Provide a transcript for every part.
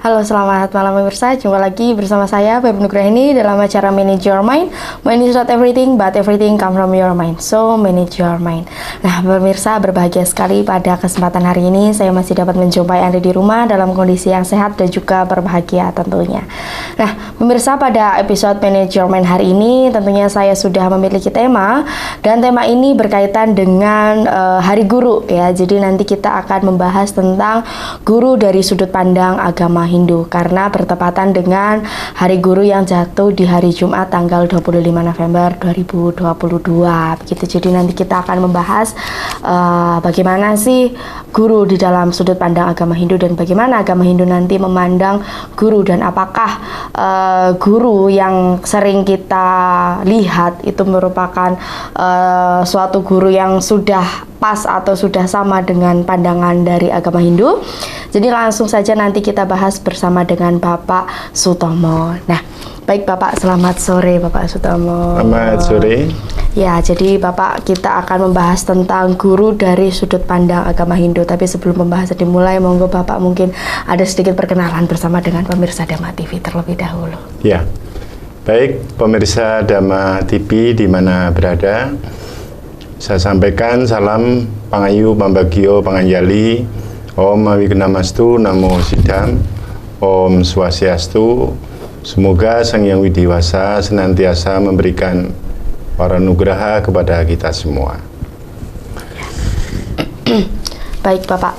Halo, selamat malam pemirsa. Jumpa lagi bersama saya, Feby Nugraini, dalam acara Manage Your Mind. Money is not everything, but everything come from your mind. So, manage your mind. Nah, pemirsa, berbahagia sekali pada kesempatan hari ini saya masih dapat menjumpai Anda di rumah dalam kondisi yang sehat dan juga berbahagia tentunya. Nah, pemirsa, pada episode Manage Your Mind hari ini tentunya saya sudah memiliki tema, dan tema ini berkaitan dengan Hari Guru ya. Jadi nanti kita akan membahas tentang guru dari sudut pandang agama Hindu, karena bertepatan dengan Hari Guru yang jatuh di hari Jumat tanggal 25 November 2022 begitu. Jadi nanti kita akan membahas bagaimana sih guru di dalam sudut pandang agama Hindu, dan bagaimana agama Hindu nanti memandang guru, dan apakah guru yang sering kita lihat itu merupakan suatu guru yang sudah pas atau sudah sama dengan pandangan dari agama Hindu. Jadi langsung saja nanti kita bahas bersama dengan Bapak Sutomo. Nah, baik Bapak, selamat sore Bapak Sutomo. Selamat sore. Ya, jadi Bapak, kita akan membahas tentang guru dari sudut pandang agama Hindu. Tapi sebelum pembahasan dimulai, monggo Bapak mungkin ada sedikit perkenalan bersama dengan pemirsa Dhamma TV terlebih dahulu. Ya, baik pemirsa Dhamma TV di mana berada, saya sampaikan salam Pangayu, Pambagio, Panganjali, Om Awignamastu, Namo Siddham, Om Swastiastu. Semoga Sang Hyang Widiwasa senantiasa memberikan para nugraha kepada kita semua. Baik Bapak,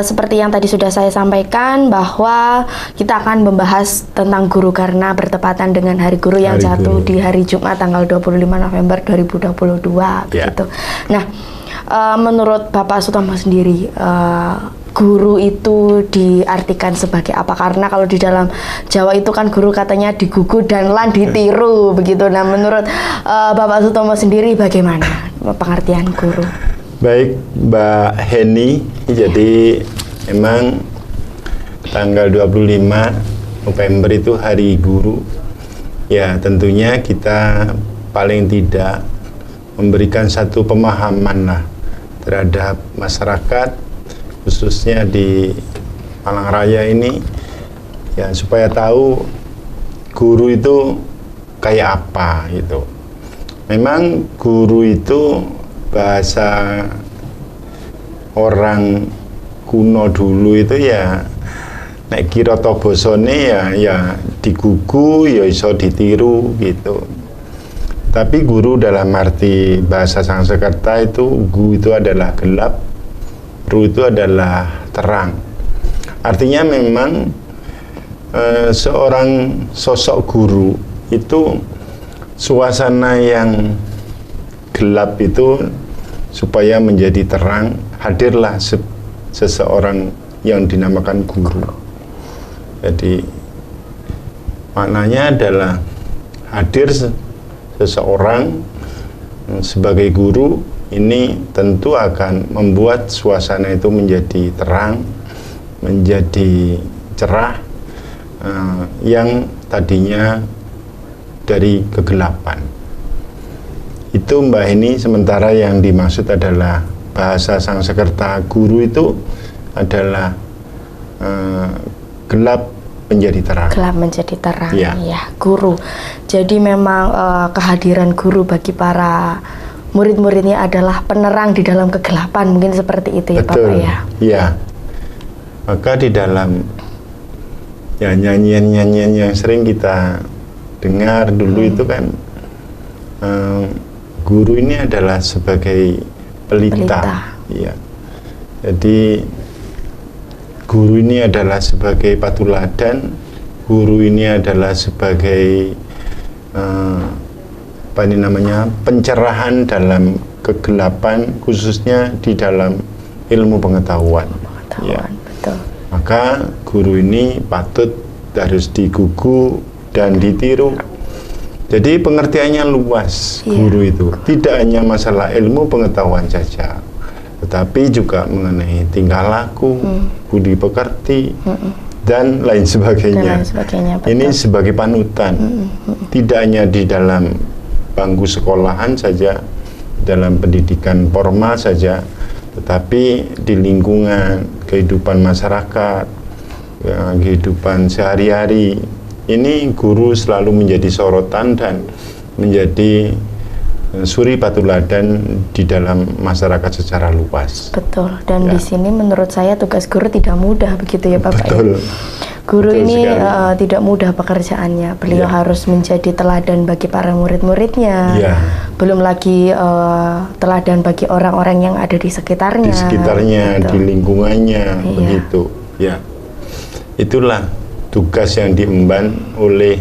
seperti yang tadi sudah saya sampaikan bahwa kita akan membahas tentang guru karena bertepatan dengan Hari Guru yang jatuh di hari Jumat tanggal 25 November 2022 begitu. Nah, menurut Bapak Sutomo sendiri, guru itu diartikan sebagai apa? Karena kalau di dalam Jawa itu kan guru katanya digugu dan lan ditiru begitu. Nah, menurut Bapak Sutomo sendiri bagaimana pengertian guru? Baik Mbak Heni, jadi emang tanggal 25 November itu Hari Guru. Ya, tentunya kita paling tidak memberikan satu pemahaman lah terhadap masyarakat, khususnya di Malang Raya ini, ya, supaya tahu guru itu kayak apa gitu. Memang guru itu bahasa orang kuno dulu itu ya nek kira to bosone ya digugu ya iso ditiru gitu. Tapi guru dalam arti bahasa Sanskerta itu gu itu adalah gelap, ru itu adalah terang. Artinya memang seorang sosok guru itu suasana yang gelap itu supaya menjadi terang, hadirlah seseorang yang dinamakan guru. Jadi maknanya adalah hadir seseorang sebagai guru ini tentu akan membuat suasana itu menjadi terang, menjadi cerah, yang tadinya dari kegelapan. Itu Mbak ini, sementara yang dimaksud adalah bahasa Sanskerta guru itu adalah gelap menjadi terang. Gelap menjadi terang, ya guru. Jadi memang kehadiran guru bagi para murid-muridnya adalah penerang di dalam kegelapan, mungkin seperti itu ya. Betul. Bapak ya. Iya. Maka di dalam ya nyanyian-nyanyian yang sering kita dengar dulu itu kan guru ini adalah sebagai pelita. Ya. Jadi guru ini adalah sebagai patuladan, guru ini adalah sebagai pencerahan dalam kegelapan, khususnya di dalam ilmu pengetahuan. Ya. Betul. Maka guru ini patut harus digugu dan ditiru. Jadi pengertiannya luas, guru itu tidak hanya masalah ilmu pengetahuan saja, tetapi juga mengenai tingkah laku, budi pekerti, dan lain sebagainya. Ini sebagai panutan, tidak hanya di dalam bangku sekolahan saja, dalam pendidikan formal saja, tetapi di lingkungan kehidupan masyarakat, kehidupan sehari-hari ini guru selalu menjadi sorotan dan menjadi suri patuladan di dalam masyarakat secara luas. Betul. Dan di sini menurut saya tugas guru tidak mudah begitu ya Bapak. Betul. Guru Betul ini sekali. tidak mudah pekerjaannya. Beliau harus menjadi teladan bagi para murid-muridnya. Belum lagi teladan bagi orang-orang yang ada di sekitarnya. Di sekitarnya, di lingkungannya, begitu. Ya, itulah tugas yang diemban oleh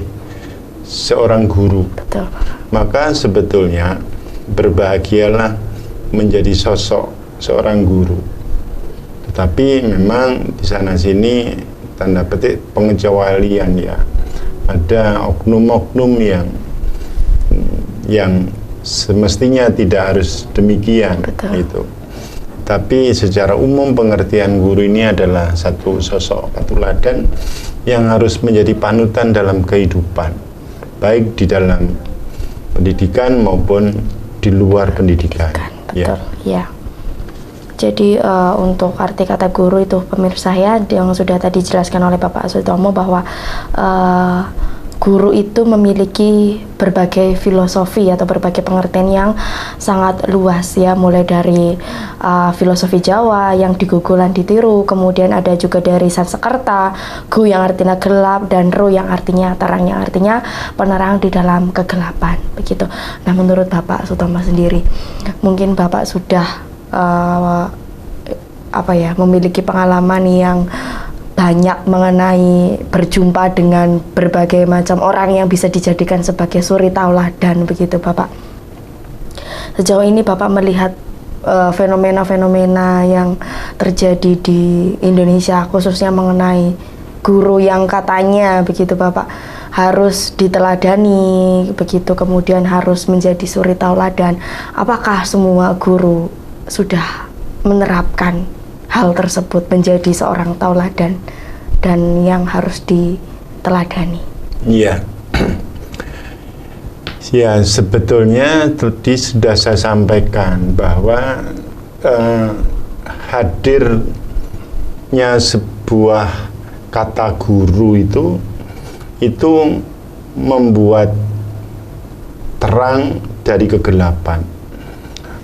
seorang guru. Betul. Maka sebetulnya berbahagialah menjadi sosok seorang guru. Tetapi memang di sana sini tanda petik pengecualian ya. Ada oknum-oknum yang semestinya tidak harus demikian. Betul. Itu. Tapi secara umum pengertian guru ini adalah satu sosok patuladan yang harus menjadi panutan dalam kehidupan, baik di dalam pendidikan maupun di luar pendidikan. Betul, ya. Jadi untuk arti kata guru itu pemirsa ya, yang sudah tadi dijelaskan oleh Bapak Sutomo bahwa guru itu memiliki berbagai filosofi atau berbagai pengertian yang sangat luas ya, mulai dari filosofi Jawa yang digugulan ditiru, kemudian ada juga dari Sanskerta, gu yang artinya gelap, dan ru yang artinya terang, yang artinya penerang di dalam kegelapan, begitu. Nah, menurut Bapak Sutomo sendiri, mungkin Bapak sudah memiliki pengalaman yang banyak mengenai berjumpa dengan berbagai macam orang yang bisa dijadikan sebagai suri tauladan, begitu Bapak. Sejauh ini Bapak melihat fenomena-fenomena yang terjadi di Indonesia, khususnya mengenai guru yang katanya begitu Bapak harus diteladani, begitu, kemudian harus menjadi suri tauladan. Apakah semua guru sudah menerapkan hal tersebut, menjadi seorang tauladan dan yang harus diteladani? Iya. Ya, sebetulnya tadi sudah saya sampaikan bahwa hadirnya sebuah kata guru itu membuat terang dari kegelapan.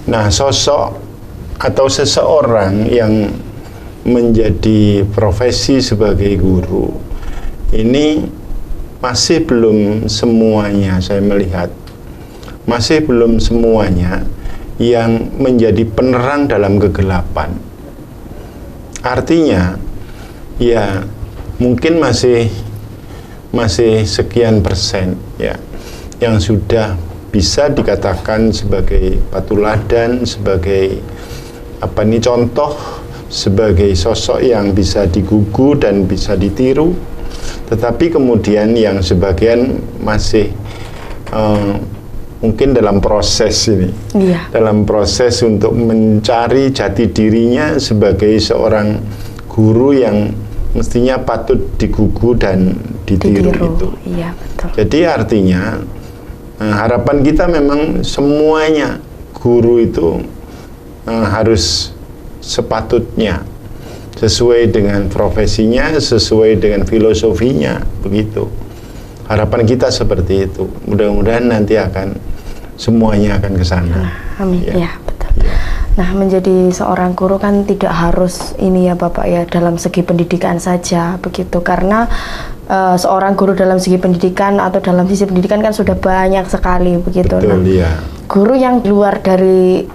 Nah, sosok atau seseorang yang menjadi profesi sebagai guru ini masih belum semuanya, saya melihat masih belum semuanya yang menjadi penerang dalam kegelapan. Artinya ya mungkin masih sekian persen ya yang sudah bisa dikatakan sebagai patuladan, sebagai contoh, sebagai sosok yang bisa digugu dan bisa ditiru. Tetapi kemudian yang sebagian masih mungkin dalam proses ini, dalam proses untuk mencari jati dirinya sebagai seorang guru yang mestinya patut digugu dan ditiru. Itu. Iya, betul. Jadi artinya harapan kita memang semuanya guru itu harus sepatutnya sesuai dengan profesinya, sesuai dengan filosofinya, begitu. Harapan kita seperti itu. Mudah-mudahan nanti semuanya akan ke sana. Amin. Ya, betul. Ya. Nah, menjadi seorang guru kan tidak harus ini ya Bapak ya, dalam segi pendidikan saja, begitu. Karena seorang guru dalam segi pendidikan atau dalam sisi pendidikan kan sudah banyak sekali, begitu. Betul, ya. Guru yang keluar dari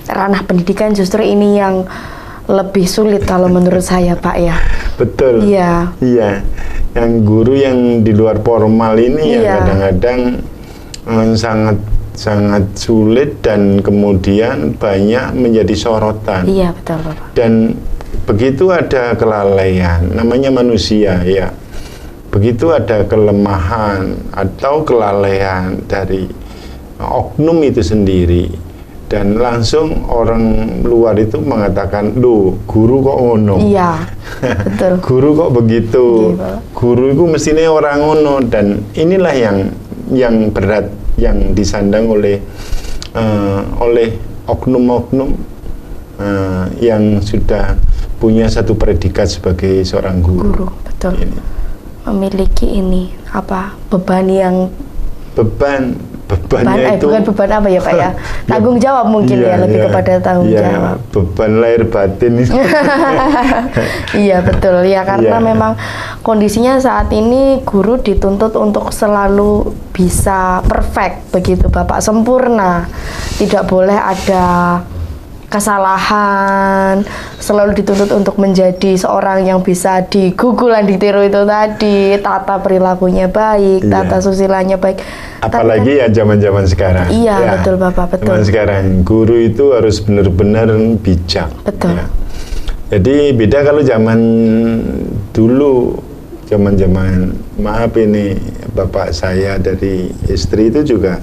ranah pendidikan justru ini yang lebih sulit kalau menurut saya Pak ya. Betul. Iya. Iya. Yang guru yang di luar formal ini yang kadang-kadang sangat sulit dan kemudian banyak menjadi sorotan. Iya, betul Bapak. Dan begitu ada kelalaian, namanya manusia ya. Begitu ada kelemahan atau kelalaian dari oknum itu sendiri, dan langsung orang luar itu mengatakan, "Loh, guru kok ngono?" Iya, betul. Guru kok begitu? Iya, guru itu mestinya orang ngono. Dan inilah yang berat yang disandang oleh oknum-oknum yang sudah punya satu predikat sebagai seorang guru. Betul. Ini. Memiliki ini apa beban yang bebannya itu bukan beban apa ya Pak ya, tanggung jawab mungkin ya lebih kepada tanggung jawab. Beban lahir batin. Iya betul ya, karena memang kondisinya saat ini guru dituntut untuk selalu bisa perfect begitu Bapak, sempurna, tidak boleh ada kesalahan, selalu dituntut untuk menjadi seorang yang bisa digugulan, ditiru itu tadi, tata perilakunya baik, tata susilanya baik. Apalagi ya zaman-zaman sekarang. Iya ya, betul Bapak, betul. Zaman sekarang guru itu harus benar-benar bijak. Betul. Ya. Jadi beda kalau zaman dulu, zaman-zaman maaf ini bapak saya dari istri itu juga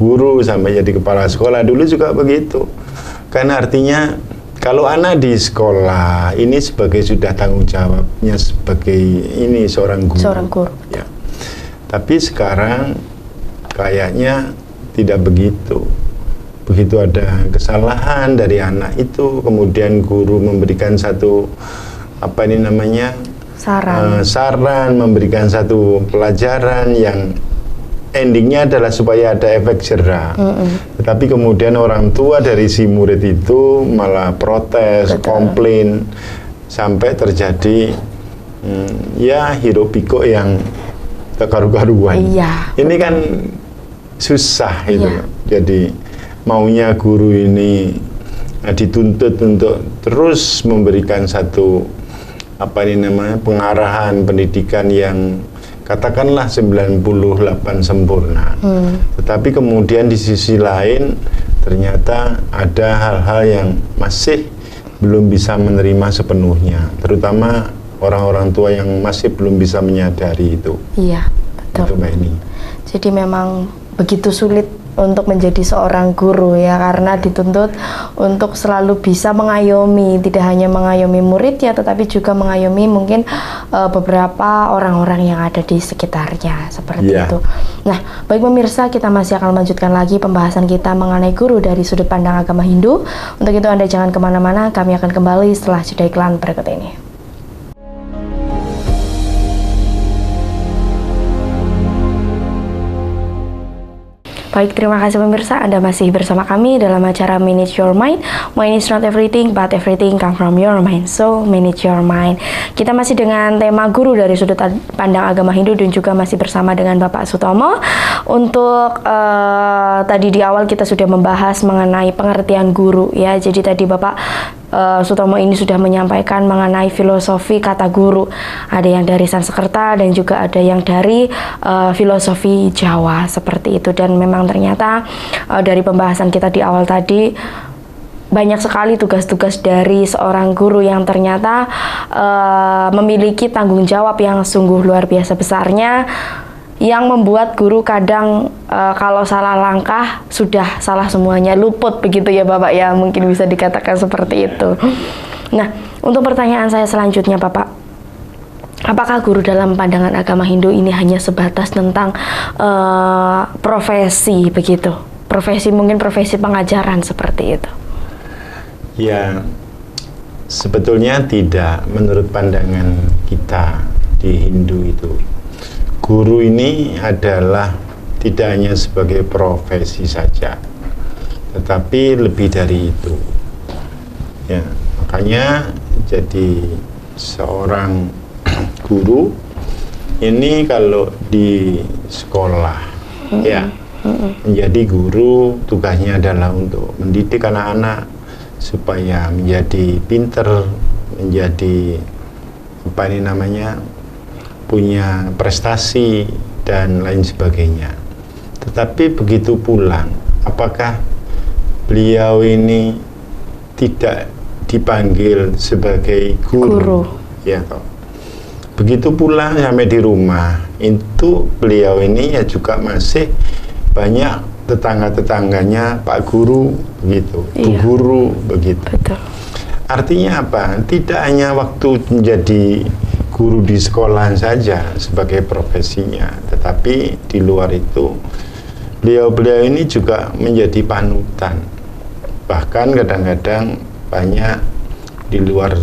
guru sampai jadi kepala sekolah dulu juga begitu. Karena artinya kalau anak di sekolah ini sebagai sudah tanggung jawabnya sebagai ini seorang guru. Seorang guru. Ya. Tapi sekarang kayaknya tidak begitu. Begitu ada kesalahan dari anak itu, kemudian guru memberikan satu apa ini namanya saran, memberikan satu pelajaran yang endingnya adalah supaya ada efek jera. Tetapi kemudian orang tua dari si murid itu malah protes, komplain, sampai terjadi ya hiruk pikuk yang tak karu-karuan. Iya. Ini kan susah itu. Jadi maunya guru ini dituntut untuk terus memberikan satu apa ini namanya pengarahan pendidikan yang katakanlah 98 sempurna. Tetapi kemudian di sisi lain ternyata ada hal-hal yang masih belum bisa menerima sepenuhnya, terutama orang-orang tua yang masih belum bisa menyadari itu. Iya, betul. Itu Mbak Eni. Jadi memang begitu sulit untuk menjadi seorang guru ya, karena dituntut untuk selalu bisa mengayomi, tidak hanya mengayomi muridnya tetapi juga mengayomi mungkin beberapa orang-orang yang ada di sekitarnya seperti itu. Nah, baik pemirsa, kita masih akan melanjutkan lagi pembahasan kita mengenai guru dari sudut pandang agama Hindu. Untuk itu Anda jangan kemana-mana, kami akan kembali setelah jeda iklan berikut ini. Baik, terima kasih pemirsa, Anda masih bersama kami dalam acara Manage Your Mind. Mind is not everything, but everything come from your mind. So, manage your mind. Kita masih dengan tema guru dari sudut pandang agama Hindu dan juga masih bersama dengan Bapak Sutomo. Untuk tadi di awal kita sudah membahas mengenai pengertian guru ya. Jadi tadi Bapak Sutomo ini sudah menyampaikan mengenai filosofi kata guru. Ada yang dari Sanskerta dan juga ada yang dari filosofi Jawa seperti itu. Dan memang ternyata dari pembahasan kita di awal tadi banyak sekali tugas-tugas dari seorang guru yang ternyata memiliki tanggung jawab yang sungguh luar biasa besarnya, yang membuat guru kadang kalau salah langkah sudah salah semuanya, luput begitu ya Bapak ya, mungkin bisa dikatakan seperti itu. Nah, untuk pertanyaan saya selanjutnya Bapak, apakah guru dalam pandangan agama Hindu ini hanya sebatas tentang profesi begitu? Profesi, mungkin profesi pengajaran seperti itu? Ya, sebetulnya tidak. Menurut pandangan kita di Hindu itu, guru ini adalah tidak hanya sebagai profesi saja, tetapi lebih dari itu. Ya, makanya jadi seorang guru ini kalau di sekolah ya menjadi guru, tugasnya adalah untuk mendidik anak-anak supaya menjadi pinter, menjadi apa ini namanya, punya prestasi dan lain sebagainya. Tetapi begitu pulang, apakah beliau ini tidak dipanggil sebagai guru? Ya toh. Begitu pulang sampai di rumah, itu beliau ini ya juga masih banyak tetangga-tetangganya Pak Guru begitu, Bu Guru begitu. Betul. Artinya apa? Tidak hanya waktu menjadi guru di sekolah saja sebagai profesinya, tetapi di luar itu beliau-beliau ini juga menjadi panutan. Bahkan kadang-kadang banyak di luar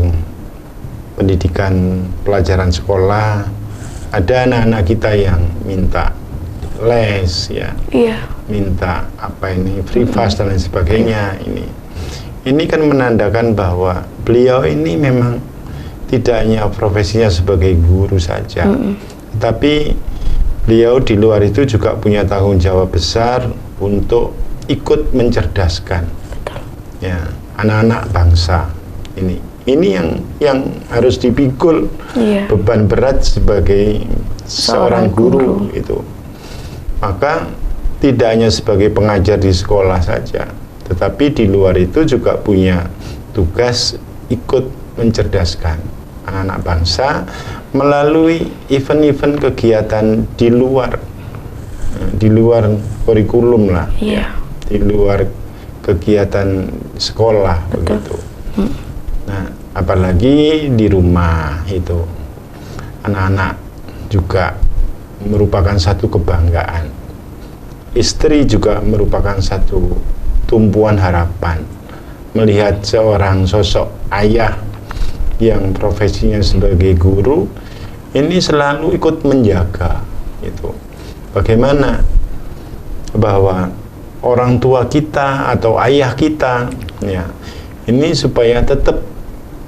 pendidikan pelajaran sekolah, ada anak-anak kita yang minta les ya, minta free fast dan lain sebagainya. Ini kan menandakan bahwa beliau ini memang tidak hanya profesinya sebagai guru saja, tapi beliau di luar itu juga punya tanggung jawab besar untuk ikut mencerdaskan ya anak-anak bangsa ini. Ini yang harus dipikul beban berat sebagai seorang guru itu. Maka tidak hanya sebagai pengajar di sekolah saja, tetapi di luar itu juga punya tugas ikut mencerdaskan anak-anak bangsa melalui event-event kegiatan di luar kurikulum lah, di luar kegiatan sekolah. Betul. Begitu. Nah, apalagi di rumah itu anak-anak juga merupakan satu kebanggaan. Istri juga merupakan satu tumpuan harapan melihat seorang sosok ayah yang profesinya sebagai guru ini selalu ikut menjaga itu. Bagaimana bahwa orang tua kita atau ayah kita ya ini supaya tetap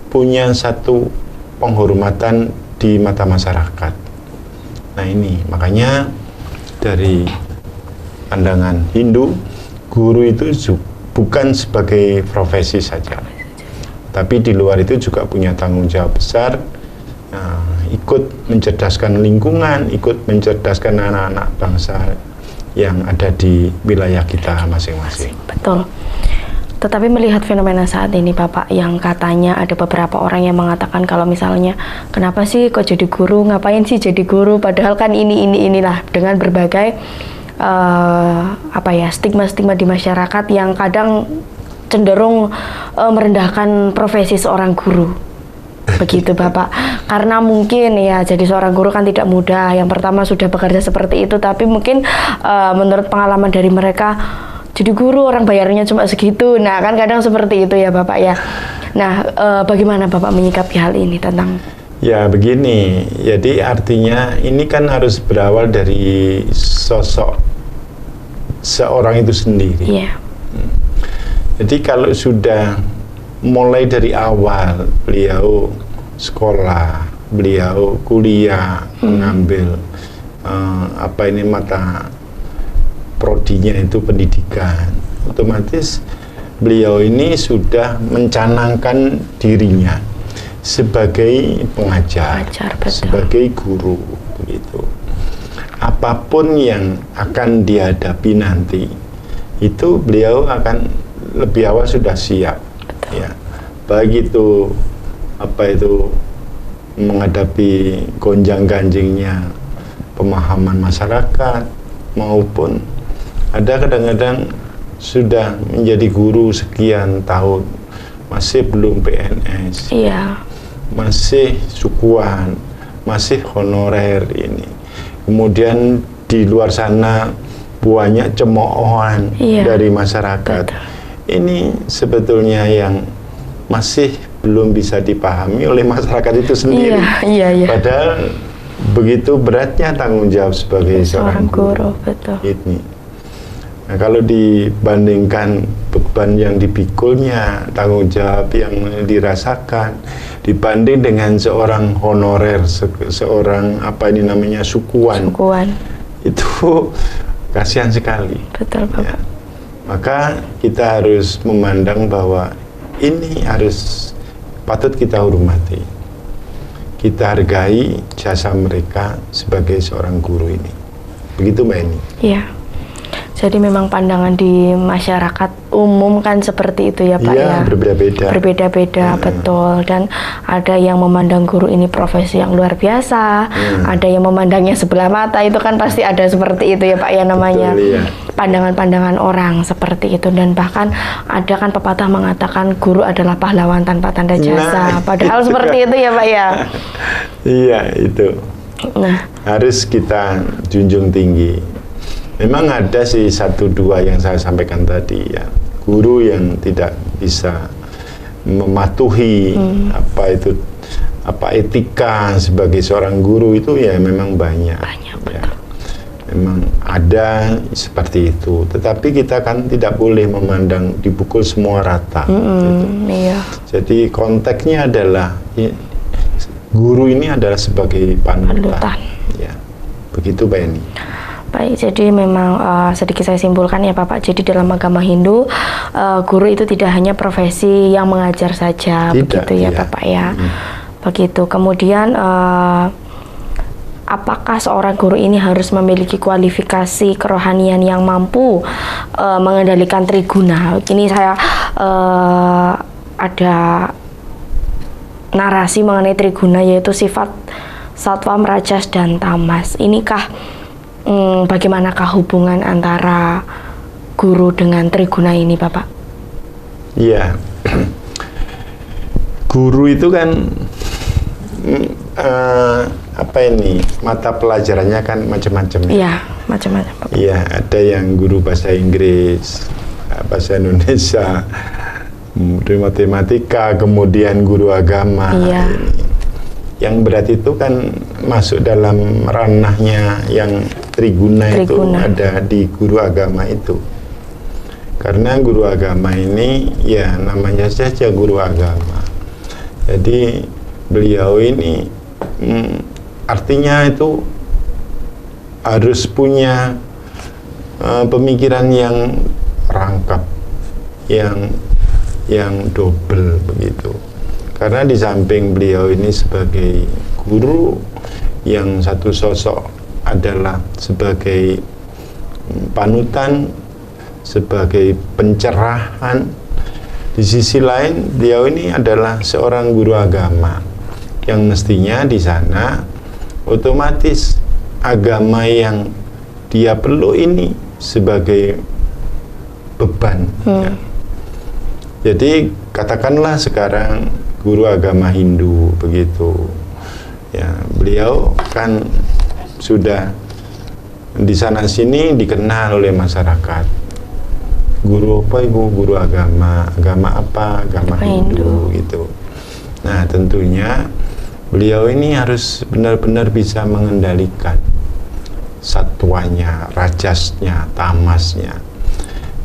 punya satu penghormatan di mata masyarakat. Nah ini makanya dari pandangan Hindu, guru itu bukan sebagai profesi saja, tapi di luar itu juga punya tanggung jawab besar, ikut mencerdaskan lingkungan, ikut mencerdaskan anak-anak bangsa yang ada di wilayah kita masing-masing. Betul. Tetapi melihat fenomena saat ini Bapak, yang katanya ada beberapa orang yang mengatakan kalau misalnya kenapa sih kok jadi guru, ngapain sih jadi guru, padahal kan inilah, dengan berbagai stigma-stigma di masyarakat yang kadang cenderung merendahkan profesi seorang guru. Begitu Bapak, karena mungkin ya jadi seorang guru kan tidak mudah. Yang pertama sudah bekerja seperti itu, tapi mungkin menurut pengalaman dari mereka, jadi guru orang bayarnya cuma segitu. Nah kan kadang seperti itu ya Bapak ya. Nah bagaimana Bapak menyikapi hal ini tentang? Ya begini, jadi artinya ini kan harus berawal dari sosok seorang itu sendiri. Jadi kalau sudah mulai dari awal beliau sekolah, beliau kuliah, mengambil mata prodinya itu pendidikan, otomatis beliau ini sudah mencanangkan dirinya sebagai pengajar, sebagai guru begitu. Apapun yang akan dihadapi nanti itu beliau akan lebih awal sudah siap. Ya, baik itu menghadapi gonjang-ganjingnya pemahaman masyarakat, maupun ada kadang-kadang sudah menjadi guru sekian tahun masih belum PNS, masih sukuan, masih honorer ini. Kemudian di luar sana banyak cemoohan dari masyarakat. Ini sebetulnya yang masih belum bisa dipahami oleh masyarakat itu sendiri. Padahal begitu beratnya tanggung jawab sebagai seorang guru. Ini. Nah, kalau dibandingkan beban yang dipikulnya, tanggung jawab yang dirasakan, dibanding dengan seorang honorer, seorang sukuan. Itu kasihan sekali. Betul, Bapak. Ya. Maka kita harus memandang bahwa ini patut kita hormati. Kita hargai jasa mereka sebagai seorang guru ini. Begitu Mbak Eni. Iya. Jadi memang pandangan di masyarakat umum kan seperti itu ya Pak ya. Berbeda-beda, betul. Dan ada yang memandang guru ini profesi yang luar biasa, ada yang memandangnya sebelah mata, itu kan pasti ada seperti itu ya Pak ya namanya. Betul, pandangan-pandangan orang seperti itu, dan bahkan ada kan pepatah mengatakan guru adalah pahlawan tanpa tanda jasa. Padahal seperti itu ya Pak ya. Iya, itu. Nah, harus kita junjung tinggi. Memang ada sih 1-2 yang saya sampaikan tadi ya, guru yang tidak bisa mematuhi apa etika sebagai seorang guru itu ya memang banyak ya. Memang ada seperti itu, tetapi kita kan tidak boleh memandang dipukul semua rata gitu. Iya. Jadi konteksnya adalah guru ini adalah sebagai panutan. Ya, begitu Mbak Eni. Baik, jadi memang sedikit saya simpulkan ya Bapak, jadi dalam agama Hindu guru itu tidak hanya profesi yang mengajar saja, begitu ya Bapak ya. Begitu. Kemudian apakah seorang guru ini harus memiliki kualifikasi kerohanian yang mampu mengendalikan triguna? Ini saya ada narasi mengenai triguna, yaitu sifat satwam, rajas, dan tamas. Inikah bagaimanakah hubungan antara guru dengan triguna ini, Bapak? Iya, guru itu kan mata pelajarannya kan macam-macam. Iya, macam-macam. Iya, ada yang guru bahasa Inggris, bahasa Indonesia, matematika, kemudian guru agama. Iya. Yang berat itu kan masuk dalam ranahnya yang triguna. Itu ada di guru agama itu. Karena guru agama ini ya namanya saja guru agama. Jadi beliau ini artinya itu harus punya pemikiran yang rangkap, yang double begitu. Karena di samping beliau ini sebagai guru, yang satu sosok adalah sebagai panutan, sebagai pencerahan. Di sisi lain, beliau ini adalah seorang guru agama yang mestinya di sana otomatis agama yang dia perlu ini sebagai beban. Ya. Jadi katakanlah sekarang guru agama Hindu begitu, ya beliau kan sudah di sana sini dikenal oleh masyarakat. Guru apa ibu? Guru agama apa? Agama Hindu gitu. Nah tentunya beliau ini harus benar-benar bisa mengendalikan satwanya, rajasnya, tamasnya.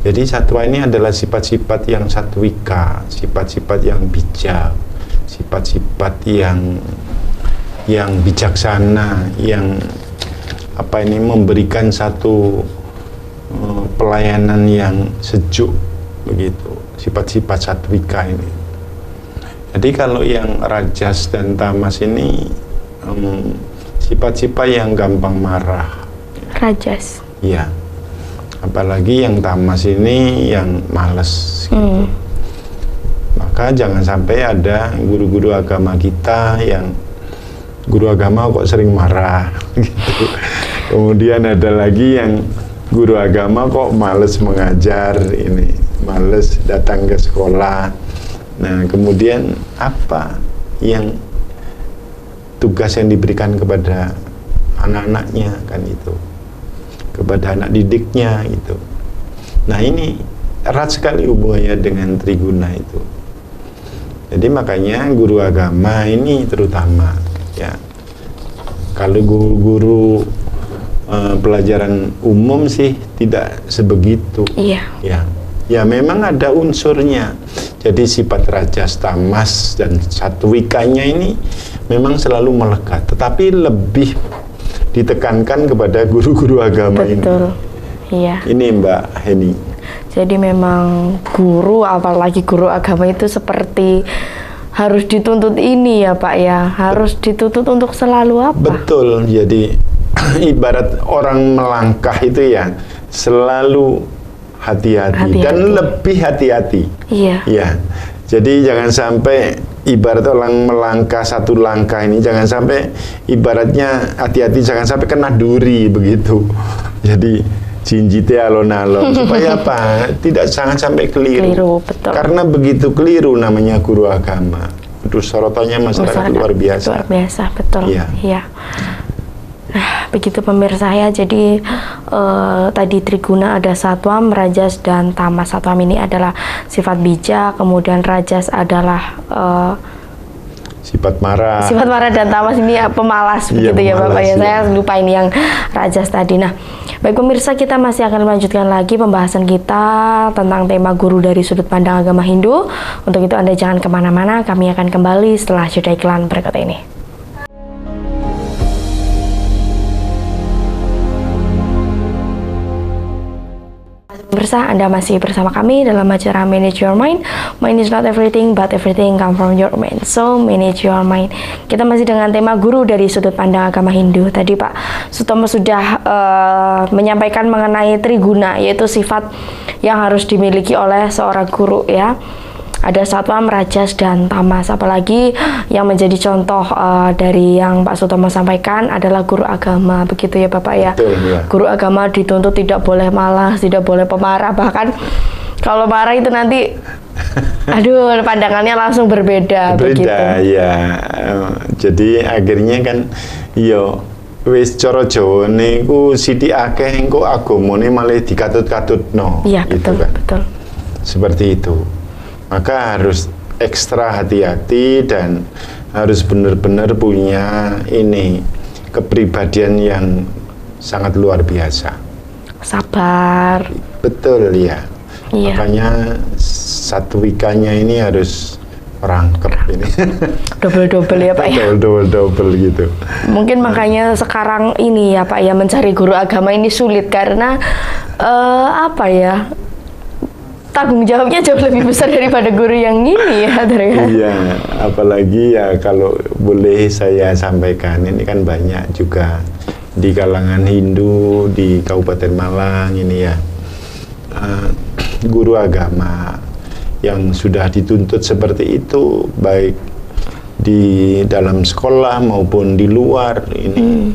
Jadi satwa ini adalah sifat-sifat yang satwika, sifat-sifat yang bijak, sifat-sifat yang bijaksana, yang memberikan satu pelayanan yang sejuk begitu, sifat-sifat satwika ini. Jadi kalau yang rajas dan tamas ini sifat-sifat yang gampang marah. Rajas. Iya. Apalagi yang tamas ini yang malas gitu. Maka jangan sampai ada guru-guru agama kita yang guru agama kok sering marah gitu. Kemudian ada lagi yang guru agama kok males mengajar, ini males datang ke sekolah. Nah kemudian apa yang tugas yang diberikan kepada anak-anaknya kan itu, kepada anak didiknya gitu. Nah ini erat sekali hubungannya dengan triguna itu. Jadi makanya guru agama ini terutama ya, kalau guru-guru pelajaran umum sih tidak sebegitu. Iya. Ya memang ada unsurnya. Jadi sifat rajas, tamas dan satwikanya ini memang selalu melekat, tetapi lebih ditekankan kepada guru-guru agama. Betul. Ini. Iya. Ini Mbak Heni. Jadi memang guru, apalagi guru agama itu seperti harus dituntut ini ya Pak ya, harus dituntut untuk selalu apa? Betul. Jadi ibarat orang melangkah itu ya selalu hati-hati dan lebih hati-hati. Iya. Ya. Jadi jangan sampai ibarat orang melangkah satu langkah ini, jangan sampai ibaratnya hati-hati, jangan sampai kena duri begitu. Jadi jinjite alon-alon supaya apa? Tidak jangan sampai keliru. Betul. Karena begitu keliru namanya guru agama. Terus sorotannya masyarakat luar biasa. Luar biasa, betul. Iya. Iya. Begitu pemirsa ya, jadi tadi Triguna ada Satwam, Rajas, dan Tamas. Satwam ini adalah sifat bijak, kemudian Rajas adalah sifat marah. Sifat marah, dan Tamas ini pemalas, Iya, begitu ya pemalas, Bapak ya. ya. Saya lupa ini yang Rajas tadi. Nah, baik pemirsa, kita masih akan melanjutkan lagi pembahasan kita tentang tema guru dari sudut pandang agama Hindu. Untuk itu Anda jangan kemana-mana, kami akan kembali setelah jeda iklan berikut ini. Pemirsa, Anda masih bersama kami dalam acara Manage Your Mind. Mind is not everything, but everything come from your mind. So, manage your mind. Kita masih dengan tema guru dari sudut pandang agama Hindu. Tadi Pak Sutomo sudah menyampaikan mengenai Triguna, yaitu sifat yang harus dimiliki oleh seorang guru ya. Ada Satwam, Rajas, dan Tamas. Apalagi yang menjadi contoh dari yang Pak Sutomo sampaikan adalah guru agama, begitu ya Bapak ya. Betul, ya. Guru agama dituntut tidak boleh malas, tidak boleh pemarah, bahkan kalau marah itu nanti aduh pandangannya langsung berbeda begitu. Ya. Jadi akhirnya kan yo wis cara Jawa niku sithik akeh engko agamane malah dikatut-katutno. Iya, gitu betul, kan. betul. Seperti itu. Maka harus ekstra hati-hati dan harus benar-benar punya ini kepribadian yang sangat luar biasa. Sabar. Betul ya. Iya. Makanya satwikanya ini harus rangkep ini. Double-double ya Pak ya. Double gitu. Mungkin makanya sekarang ini ya Pak ya, mencari guru agama ini sulit karena apa ya, tanggung jawabnya jauh lebih besar daripada guru yang ini ya. Iya, apalagi ya kalau boleh saya sampaikan, ini kan banyak juga di kalangan Hindu di Kabupaten Malang ini ya, guru agama yang sudah dituntut seperti itu, baik di dalam sekolah maupun di luar ini.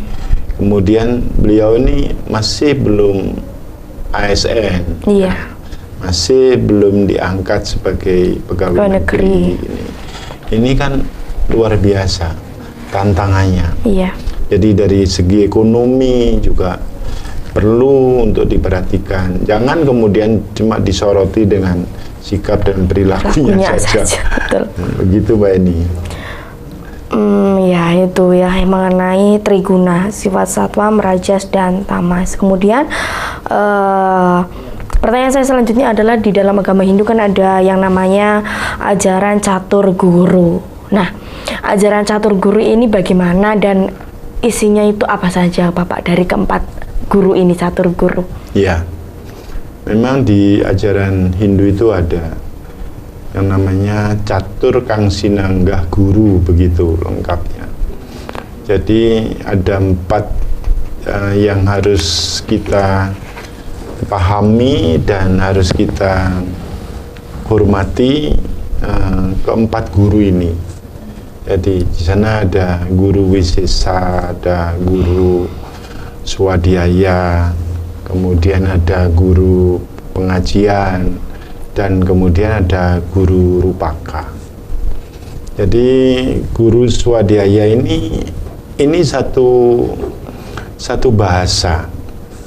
Kemudian beliau ini masih belum ASN. Iya. Masih belum diangkat sebagai pegawai negeri. Ini kan luar biasa tantangannya. Iya. Jadi dari segi ekonomi juga perlu untuk diperhatikan. Jangan kemudian cuma disoroti dengan sikap dan perilakunya saja. Betul. Begitu Mbak Eni. Ya itu ya mengenai Triguna, sifat Satwam, Rajas, dan Tamas. Kemudian pertanyaan saya selanjutnya adalah di dalam agama Hindu kan ada yang namanya ajaran catur guru. Nah, ajaran catur guru ini bagaimana dan isinya itu apa saja Bapak dari keempat guru ini, catur guru? Ya, memang di ajaran Hindu itu ada yang namanya catur kang sinanggah guru, begitu lengkapnya. Jadi ada 4 yang harus kita pahami dan harus kita hormati, keempat guru ini. Jadi di sana ada guru Wisesa, ada guru Swadhyaya, kemudian ada guru pengajian, dan kemudian ada guru Rupaka. Jadi guru Swadhyaya ini satu bahasa.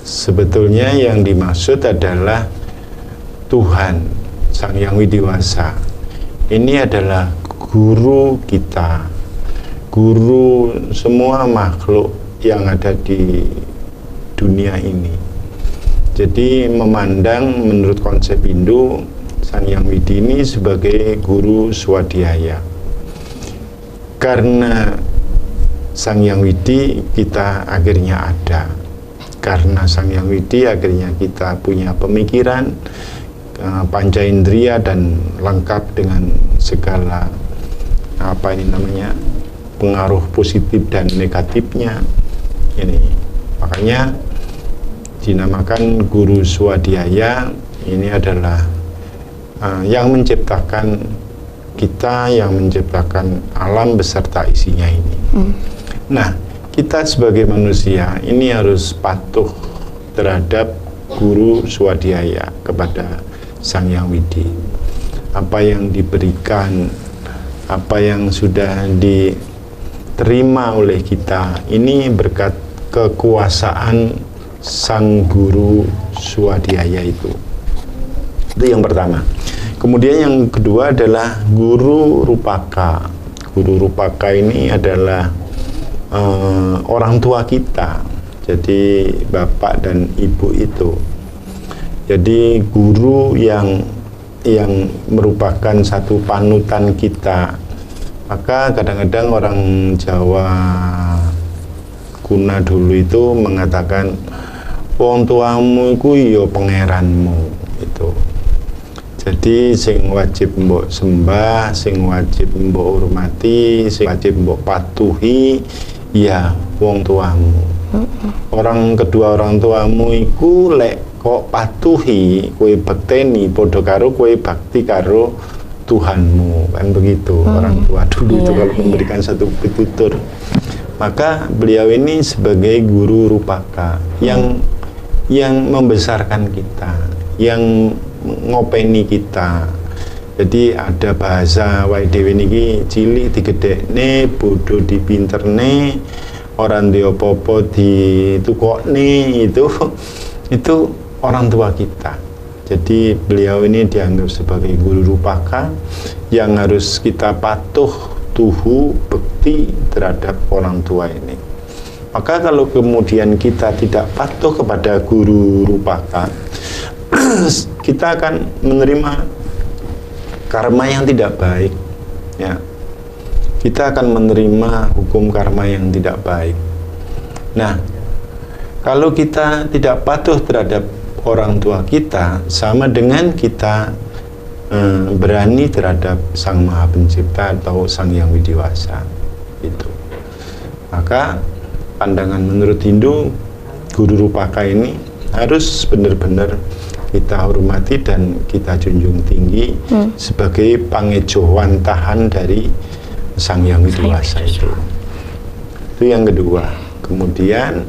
Sebetulnya yang dimaksud adalah Tuhan, Sang Hyang Widiwasa. Ini adalah guru kita, guru semua makhluk yang ada di dunia ini. Jadi memandang menurut konsep Hindu, Sang Hyang Widi ini sebagai guru Swadhyaya. Karena Sang Hyang Widi kita akhirnya ada. Karena Sang Hyang Widi akhirnya kita punya pemikiran, panca indera dan lengkap dengan segala pengaruh positif dan negatifnya. Ini makanya dinamakan guru Swadhyaya. Ini adalah yang menciptakan kita, yang menciptakan alam beserta isinya ini. Nah, kita sebagai manusia ini harus patuh terhadap guru Swadhyaya, kepada Sang Hyang Widi. Apa yang diberikan, apa yang sudah diterima oleh kita, ini berkat kekuasaan sang guru swadhyaya itu. Itu yang pertama. Kemudian yang kedua adalah guru rupaka. Guru rupaka ini adalah orang tua kita. Jadi bapak dan ibu itu. Jadi guru yang merupakan satu panutan kita. Maka kadang-kadang orang Jawa kuna dulu itu mengatakan wong tuamu iku ya pangeranmu itu. Jadi sing wajib mbok sembah, sing wajib mbok hormati, sing wajib mbok patuhi ya wong tuamu. Kedua orang tuamu iku lek kok patuhi, kowe bekteni padha karo kowe bakti karo Tuhanmu, kan begitu. Orang tua dulu itu kalau memberikan satu pitutur. Maka beliau ini sebagai guru rupaka yang membesarkan kita, yang ngopeni kita. Jadi ada bahasa wae dhewe niki cilik digedhekne, bodho dipinterne, orang dia apa-apa ditukokne, itu orang tua kita. Jadi beliau ini dianggap sebagai guru rupaka yang harus kita patuh, tuhu, bekti terhadap orang tua ini. Maka kalau kemudian kita tidak patuh kepada guru rupaka, kita akan menerima karma yang tidak baik, ya. Kita akan menerima hukum karma yang tidak baik. Nah, kalau kita tidak patuh terhadap orang tua kita, sama dengan kita berani terhadap Sang Maha Pencipta atau Sang Yang Widiwasa itu. Maka pandangan menurut Hindu, guru rupaka ini harus benar-benar kita hormati dan kita junjung tinggi sebagai pangejowantahan dari Sang Yang Widiwasa itu. Itu yang kedua. Kemudian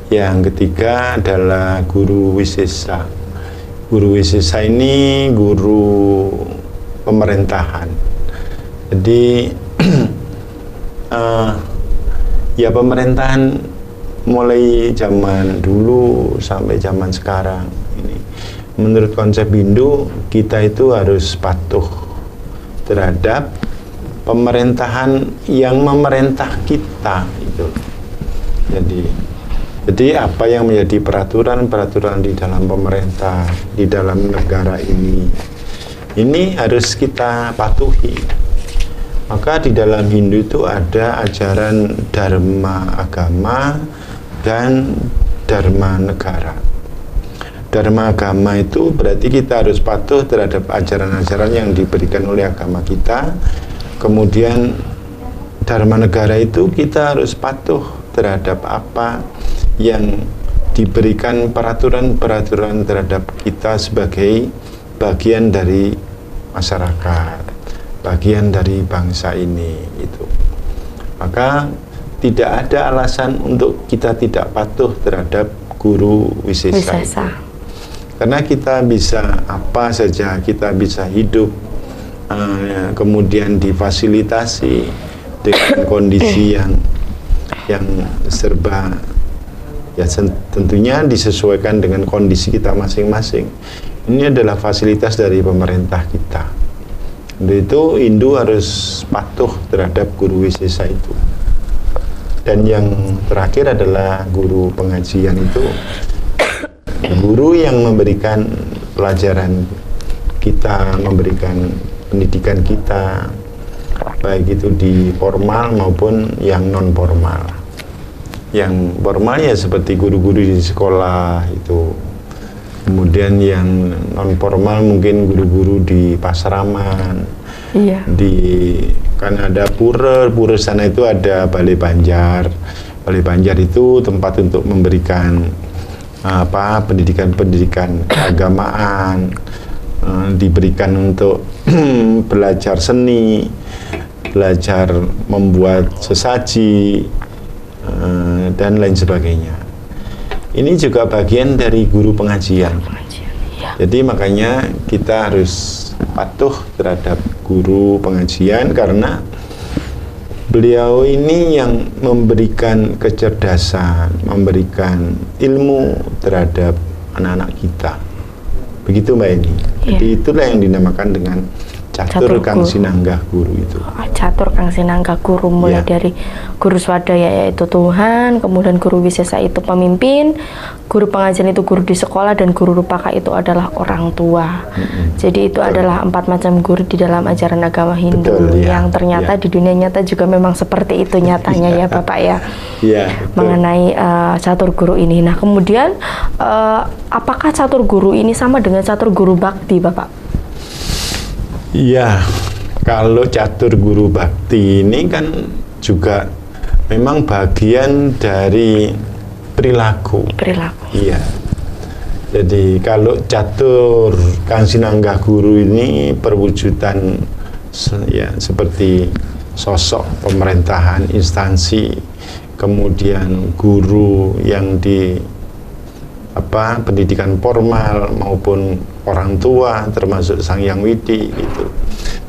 yang ketiga adalah guru wisesa. Guru wisesa ini guru pemerintahan. Jadi ya pemerintahan mulai zaman dulu sampai zaman sekarang ini, menurut konsep Hindu kita itu harus patuh terhadap pemerintahan yang memerintah kita itu. Jadi apa yang menjadi peraturan-peraturan di dalam pemerintah, di dalam negara ini harus kita patuhi. Maka di dalam Hindu itu ada ajaran dharma agama dan dharma negara. Dharma agama itu berarti kita harus patuh terhadap ajaran-ajaran yang diberikan oleh agama kita. Kemudian dharma negara itu kita harus patuh terhadap apa yang diberikan peraturan-peraturan terhadap kita sebagai bagian dari masyarakat, bagian dari bangsa ini itu. Maka tidak ada alasan untuk kita tidak patuh terhadap guru wisesa. Itu. Karena kita bisa apa saja, kita bisa hidup kemudian difasilitasi dengan kondisi yang serba ya tentunya disesuaikan dengan kondisi kita masing-masing. Ini adalah fasilitas dari pemerintah kita. Untuk itu Hindu harus patuh terhadap guru wisesa itu. Dan yang terakhir adalah guru pengajian itu, guru yang memberikan pelajaran kita, memberikan pendidikan kita, baik itu di formal maupun yang non formal. Yang formal ya seperti guru-guru di sekolah itu. Kemudian yang non formal mungkin guru-guru di pasraman. Iya. Kan ada pura sana itu ada Balai Banjar. Balai Banjar itu tempat untuk memberikan pendidikan keagamaan, diberikan untuk belajar seni, belajar membuat sesaji, dan lain sebagainya. Ini juga bagian dari guru pengajian. Jadi makanya kita harus patuh terhadap guru pengajian karena beliau ini yang memberikan kecerdasan, memberikan ilmu terhadap anak-anak kita. Begitu Mbak Eni. Jadi itulah yang dinamakan dengan Catur Kang Sinanggah Guru itu. Catur Kang Sinanggah Guru, mulai dari guru swadaya yaitu Tuhan, kemudian guru wisesa itu pemimpin, guru pengajian itu guru di sekolah, dan guru rupaka itu adalah orang tua. Jadi itu adalah 4 macam guru di dalam ajaran agama Hindu. Yang ternyata di dunia nyata juga memang seperti itu nyatanya ya Bapak ya. Mengenai catur guru ini. Nah kemudian apakah catur guru ini sama dengan catur guru bakti Bapak? Iya, kalau catur guru bakti ini kan juga memang bagian dari perilaku. Iya. Jadi kalau catur Kang Sinanggah Guru ini perwujudan ya seperti sosok pemerintahan instansi, kemudian guru yang di pendidikan formal maupun orang tua termasuk Sang Hyang Widi gitu.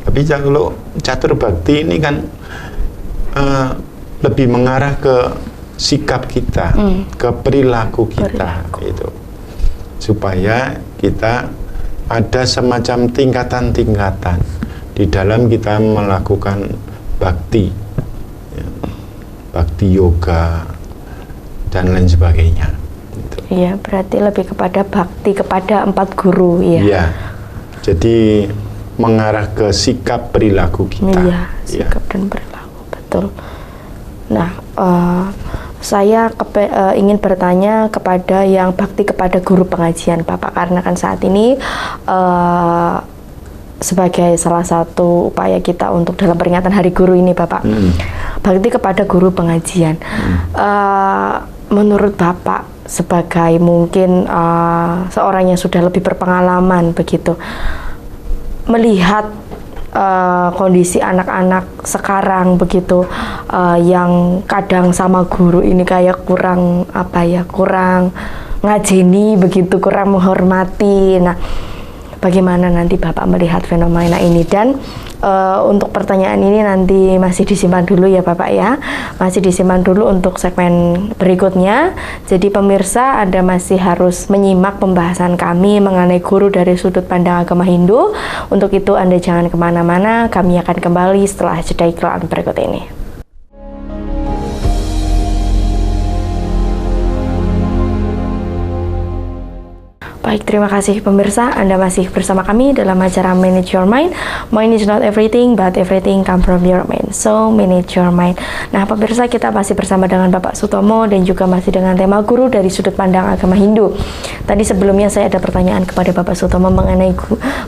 Tapi kalau catur bakti ini kan lebih mengarah ke sikap kita, ke perilaku kita gitu. Supaya kita ada semacam tingkatan-tingkatan di dalam kita melakukan bakti, ya, bakti yoga dan lain sebagainya. Iya, berarti lebih kepada bakti kepada 4 guru ya. Iya. Jadi mengarah ke sikap perilaku kita. Iya, sikap dan perilaku, betul. Nah, saya ingin bertanya kepada yang bakti kepada guru pengajian Bapak, karena kan saat ini sebagai salah satu upaya kita untuk dalam peringatan Hari Guru ini Bapak, bakti kepada guru pengajian. Menurut Bapak sebagai mungkin seorang yang sudah lebih berpengalaman begitu, melihat kondisi anak-anak sekarang begitu, yang kadang sama guru ini kayak kurang kurang ngajeni begitu, kurang menghormati. Nah, bagaimana nanti Bapak melihat fenomena ini? Dan untuk pertanyaan ini nanti masih disimpan dulu ya Bapak ya, masih disimpan dulu untuk segmen berikutnya. Jadi pemirsa, Anda masih harus menyimak pembahasan kami mengenai guru dari sudut pandang agama Hindu. Untuk itu Anda jangan kemana-mana, kami akan kembali setelah jeda iklan berikut ini. Baik, terima kasih pemirsa, Anda masih bersama kami dalam acara Manage Your Mind. Mind is not everything, but everything come from your mind. So, manage your mind. Nah, pemirsa, kita masih bersama dengan Bapak Sutomo dan juga masih dengan tema guru dari sudut pandang agama Hindu. Tadi sebelumnya saya ada pertanyaan kepada Bapak Sutomo mengenai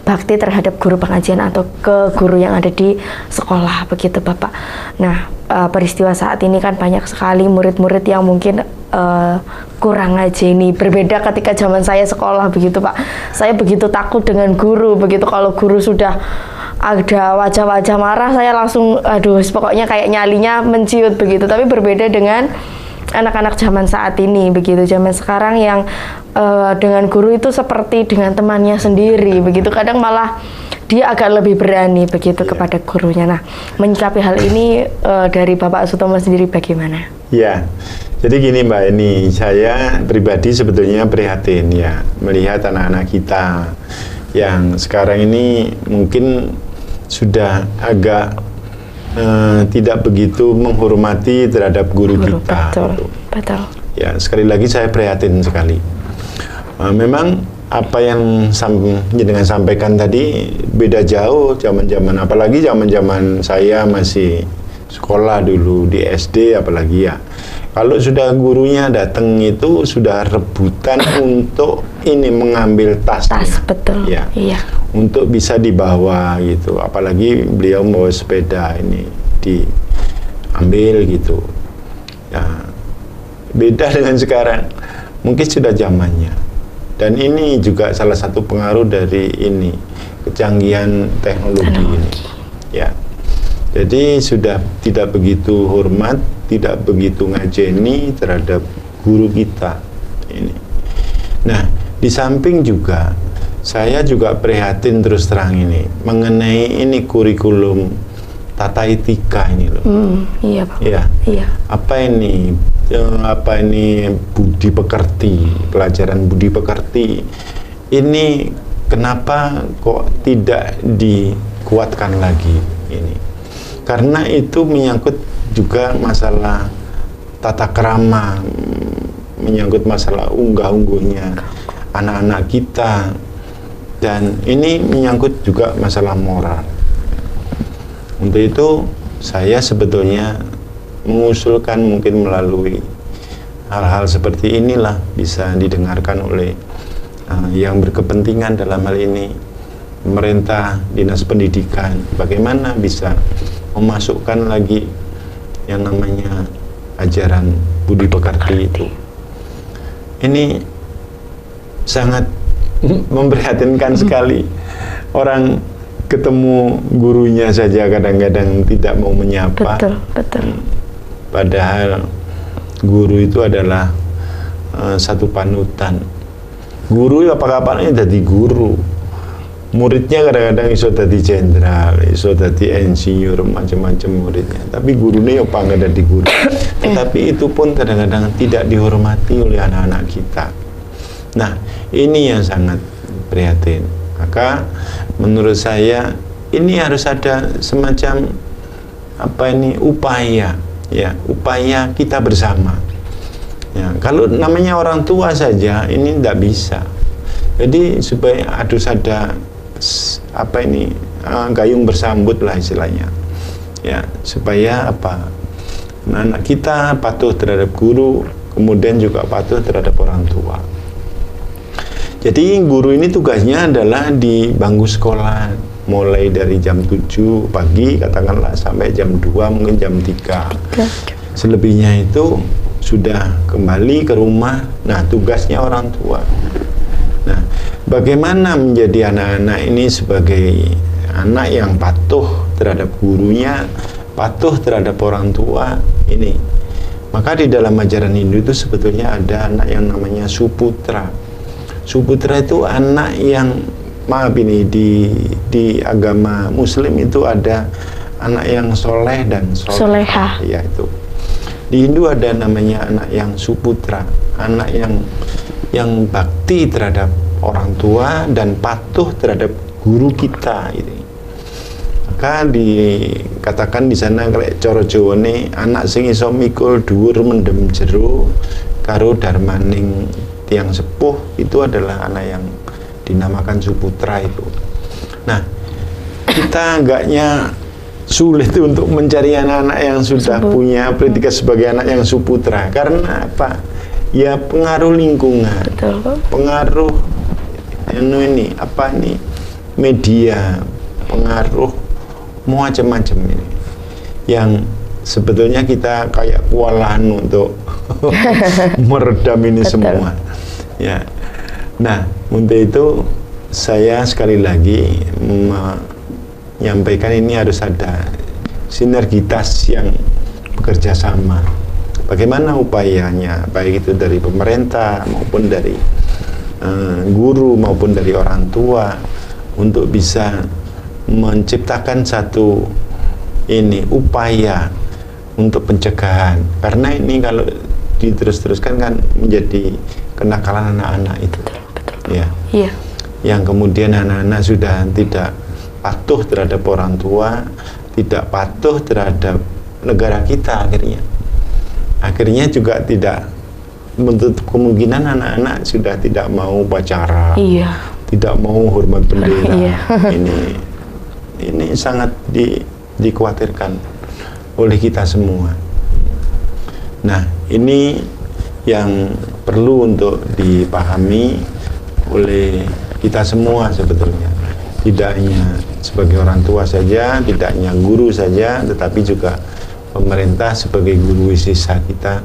bakti terhadap guru pengajian atau ke guru yang ada di sekolah, begitu Bapak. Nah, peristiwa saat ini kan banyak sekali murid-murid yang mungkin kurang ngajeni. Berbeda ketika zaman saya sekolah begitu Pak. Saya begitu takut dengan guru begitu, kalau guru sudah ada wajah-wajah marah saya langsung pokoknya kayak nyalinya menciut begitu. Tapi berbeda dengan anak-anak zaman saat ini begitu, zaman sekarang yang dengan guru itu seperti dengan temannya sendiri begitu. Kadang malah dia agak lebih berani begitu kepada gurunya. Nah, menyikapi hal ini dari Bapak Sutomo sendiri bagaimana? Ya, jadi gini Mbak Eni, saya pribadi sebetulnya prihatin ya melihat anak-anak kita yang sekarang ini mungkin sudah agak tidak begitu menghormati terhadap guru kita. Betul. Ya, sekali lagi saya prihatin sekali. Memang apa yang jenengan sampaikan tadi beda jauh zaman-zaman, apalagi zaman-zaman saya masih sekolah dulu di SD, apalagi ya. Kalau sudah gurunya datang itu sudah rebutan untuk ini mengambil tasnya. Tas, betul. Ya, iya. Untuk bisa dibawa gitu. Apalagi beliau mau sepeda ini diambil gitu. Ya, beda dengan sekarang. Mungkin sudah zamannya. Dan ini juga salah satu pengaruh dari ini kecanggihan teknologi ini. Ya. Jadi sudah tidak begitu hormat, tidak begitu ngajeni terhadap guru kita ini. Nah, di samping juga saya juga prihatin terus terang ini mengenai ini kurikulum tata etika ini loh. Iya Pak. Ya. Iya. Apa ini budi pekerti, pelajaran budi pekerti ini kenapa kok tidak dikuatkan lagi ini? Karena itu menyangkut juga masalah tata krama, menyangkut masalah unggah-ungguhnya anak-anak kita, dan ini menyangkut juga masalah moral. Untuk itu saya sebetulnya mengusulkan mungkin melalui hal-hal seperti inilah bisa didengarkan oleh yang berkepentingan dalam hal ini pemerintah, dinas pendidikan, bagaimana bisa memasukkan lagi yang namanya ajaran budi pekerti itu. Ini sangat memprihatinkan sekali. Orang ketemu gurunya saja kadang-kadang tidak mau menyapa. Betul. Padahal guru itu adalah satu panutan. Guru apa-apanya jadi guru. Muridnya kadang-kadang iso dadi jenderal, iso dadi insinyur, macam-macam muridnya. Tapi gurunya ya bangga dadi guru. Tetapi itu pun kadang-kadang tidak dihormati oleh anak-anak kita. Nah, ini yang sangat prihatin. Maka menurut saya ini harus ada semacam upaya, ya, upaya kita bersama. Ya, kalau namanya orang tua saja ini tidak bisa. Jadi supaya harus ada gayung bersambut lah istilahnya. Ya, supaya anak kita patuh terhadap guru, kemudian juga patuh terhadap orang tua. Jadi guru ini tugasnya adalah di bangku sekolah mulai dari jam 7 pagi katakanlah sampai jam 2 mungkin jam 3. Selebihnya itu sudah kembali ke rumah. Nah, tugasnya orang tua. Nah, bagaimana menjadi anak-anak ini sebagai anak yang patuh terhadap gurunya, patuh terhadap orang tua ini. Maka di dalam ajaran Hindu itu sebetulnya ada anak yang namanya Suputra. Suputra itu anak yang, maaf ini di agama Muslim itu ada anak yang soleh dan soleha. Ya, itu. Di Hindu ada namanya anak yang Suputra, anak yang bakti terhadap orang tua dan patuh terhadap guru kita ini. Maka dikatakan di sana kalau cara Jawane anak sing iso mikul dhuwur mendem jero karo darmaning tiang sepuh itu adalah anak yang dinamakan Suputra itu. Nah, kita agaknya sulit untuk mencari anak-anak yang sudah punya predikat sebagai anak yang Suputra. Karena apa? Ya pengaruh lingkungan, pengaruh media, pengaruh macam-macam ini yang sebetulnya kita kayak kewalahan untuk meredam ini semua. Ya. Nah, untuk itu saya sekali lagi menyampaikan ini harus ada sinergitas yang bekerja sama. Bagaimana upayanya, baik itu dari pemerintah maupun dari guru maupun dari orang tua untuk bisa menciptakan satu upaya untuk pencegahan. Karena ini kalau diterus-teruskan kan menjadi kenakalan anak-anak itu. Ya. Iya. Yang kemudian anak-anak sudah tidak patuh terhadap orang tua, tidak patuh terhadap negara kita akhirnya juga tidak, menutup kemungkinan anak-anak sudah tidak mau upacara, tidak mau hormat bendera. Ini sangat dikhawatirkan oleh kita semua. Nah, ini yang perlu untuk dipahami oleh kita semua sebetulnya. Tidak hanya sebagai orang tua saja, tidak hanya guru saja, tetapi juga pemerintah sebagai guru siswa kita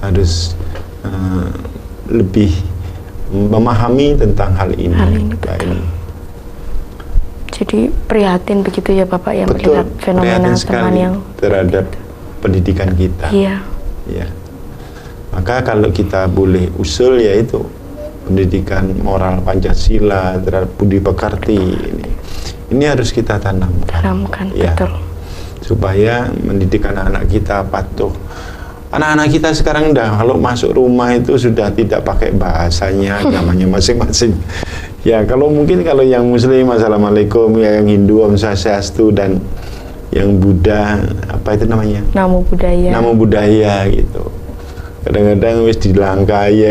harus lebih memahami tentang hal ini. Jadi prihatin begitu ya Bapak yang melihat fenomena teman yang terhadap pendidikan kita. Iya. Ya. Maka kalau kita boleh usul yaitu pendidikan moral Pancasila terhadap budi pekerti ini harus kita tanamkan. Ya. Betul. supaya mendidik anak-anak kita patuh. Anak-anak kita sekarang kalau masuk rumah itu sudah tidak pakai bahasanya namanya masing-masing. Ya kalau yang Muslim Assalamualaikum, ya yang Hindu Om Swastiastu, dan yang Buddha apa itu namanya? Namo Buddhaya. Namo Buddhaya gitu. Kadang-kadang wis dilangkai ya.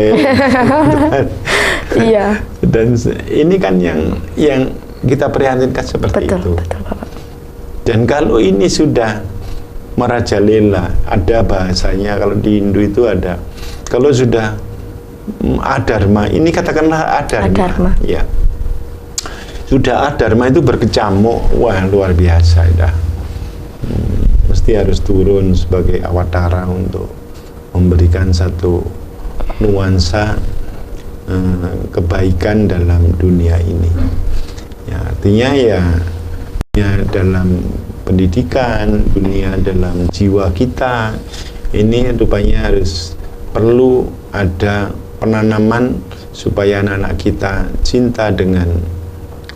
Iya. Dan ini kan yang kita prihatinkan seperti itu. Betul, Bapak. Dan kalau ini sudah merajalela, ada bahasanya, kalau di Hindu itu ada. Kalau sudah adharma, ini katakanlah adharma. Ya. Sudah adharma itu berkecamuk, wah luar biasa dah. Mesti harus turun sebagai awatara untuk memberikan satu nuansa kebaikan dalam dunia ini. Ya, artinya ya dalam pendidikan, dunia dalam jiwa kita ini rupanya harus perlu ada penanaman supaya anak-anak kita cinta dengan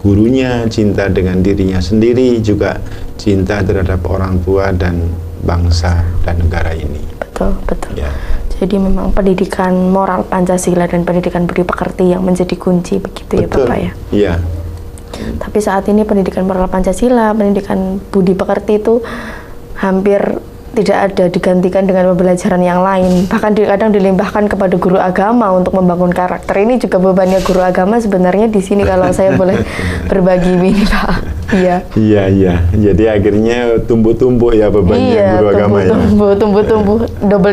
gurunya, cinta dengan dirinya sendiri, juga cinta terhadap orang tua dan bangsa dan negara ini. Betul. Ya. Jadi memang pendidikan moral Pancasila dan pendidikan budi pekerti yang menjadi kunci begitu. Betul. Ya Bapak ya. Iya. Tapi saat ini pendidikan moral Pancasila, pendidikan budi pekerti itu hampir tidak ada, digantikan dengan pembelajaran yang lain. Bahkan kadang dilimpahkan kepada guru agama untuk membangun karakter. Ini juga bebannya guru agama sebenarnya di sini kalau saya boleh berbagi ini, Pak. Iya. Iya. Jadi akhirnya tumbuh-tumbuh ya bebannya guru agama ya. Tumbuh,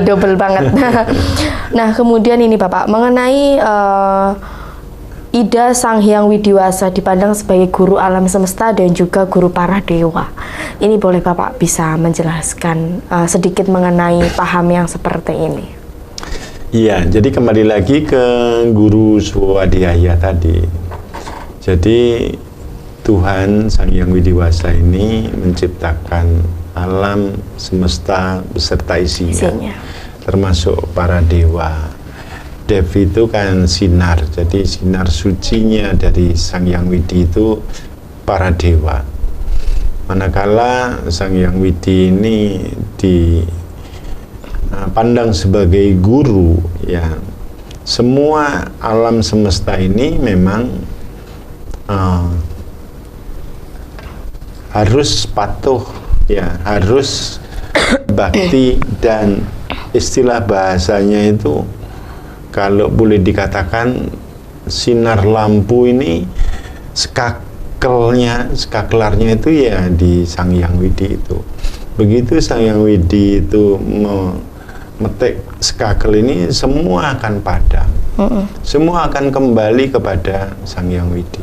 double banget. Nah, kemudian ini Bapak mengenai Ida Sang Hyang Widiwasa dipandang sebagai guru alam semesta dan juga guru para dewa. Ini boleh Bapak bisa menjelaskan sedikit mengenai paham yang seperti ini? Iya, jadi kembali lagi ke guru Swadhyaya tadi. Jadi Tuhan Sang Hyang Widiwasa ini menciptakan alam semesta beserta isinya. Termasuk para dewa. Dev itu kan sinar, jadi sinar sucinya dari Sang Hyang Widi itu para dewa. Manakala Sang Hyang Widi ini dipandang sebagai guru, ya semua alam semesta ini memang harus patuh, ya harus bakti, dan istilah bahasanya itu kalau boleh dikatakan sinar lampu ini skakelarnya itu ya di Sang Hyang Widi itu. Begitu Sang Hyang Widi itu memetik skakel ini, semua akan padam. Semua akan kembali kepada Sang Hyang Widi.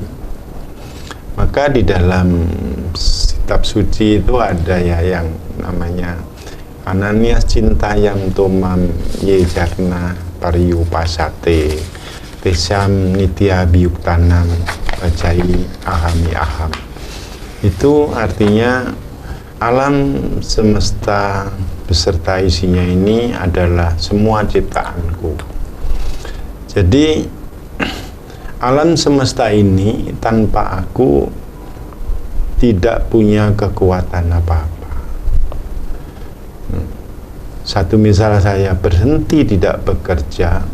Maka di dalam kitab suci itu ada ya yang namanya Ananias Cintayam Tomam Yejarna Pariyupasate Tesam Nitya Biyuktanam Bajai Ahami Aham. Itu artinya alam semesta beserta isinya ini adalah semua ciptaanku. Jadi alam semesta ini tanpa aku tidak punya kekuatan apa-apa. Satu misal saya berhenti tidak bekerja,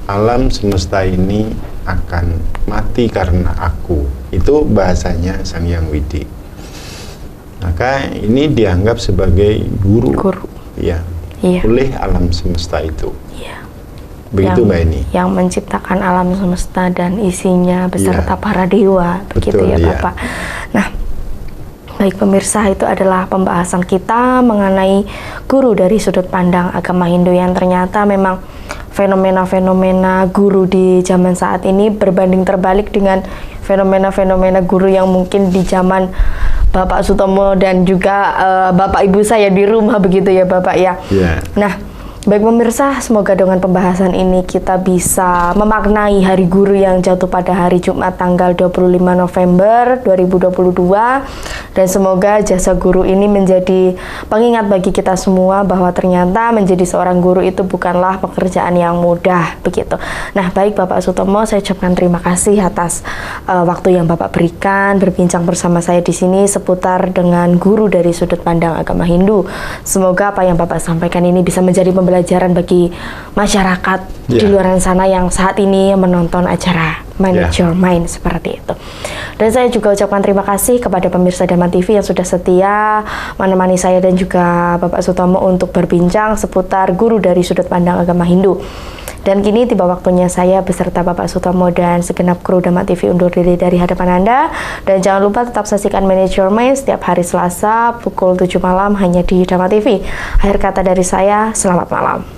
alam semesta ini akan mati karena aku. Itu bahasanya Sang Hyang Widi. Maka ini dianggap sebagai guru. Ya, oleh alam semesta itu. Iya. Begitu Mbak Eni. Yang menciptakan alam semesta dan isinya beserta para dewa. Begitu. Betul, ya Bapak. Nah, baik pemirsa, itu adalah pembahasan kita mengenai guru dari sudut pandang agama Hindu yang ternyata memang fenomena-fenomena guru di zaman saat ini berbanding terbalik dengan fenomena-fenomena guru yang mungkin di zaman Bapak Sutomo dan juga Bapak Ibu saya di rumah begitu ya Bapak ya. Nah, baik pemirsa, semoga dengan pembahasan ini kita bisa memaknai Hari Guru yang jatuh pada hari Jumat tanggal 25 November 2022 Dan semoga jasa guru ini menjadi pengingat bagi kita semua bahwa ternyata menjadi seorang guru itu bukanlah pekerjaan yang mudah begitu. Nah, baik Bapak Sutomo, saya ucapkan terima kasih atas waktu yang Bapak berikan berbincang bersama saya di sini seputar dengan guru dari sudut pandang agama Hindu. Semoga apa yang Bapak sampaikan ini bisa menjadi pembelajaran bagi masyarakat di luar sana yang saat ini menonton acara Manage Your Mind seperti itu. Dan saya juga ucapkan terima kasih kepada pemirsa Dharma TV yang sudah setia menemani saya dan juga Bapak Sutomo untuk berbincang seputar guru dari sudut pandang agama Hindu. Dan kini tiba waktunya saya beserta Bapak Sutomo dan segenap kru Dharma TV undur diri dari hadapan Anda. Dan jangan lupa tetap saksikan Manage Your Mind setiap hari Selasa pukul 7 malam hanya di Dharma TV. Akhir kata dari saya, selamat malam.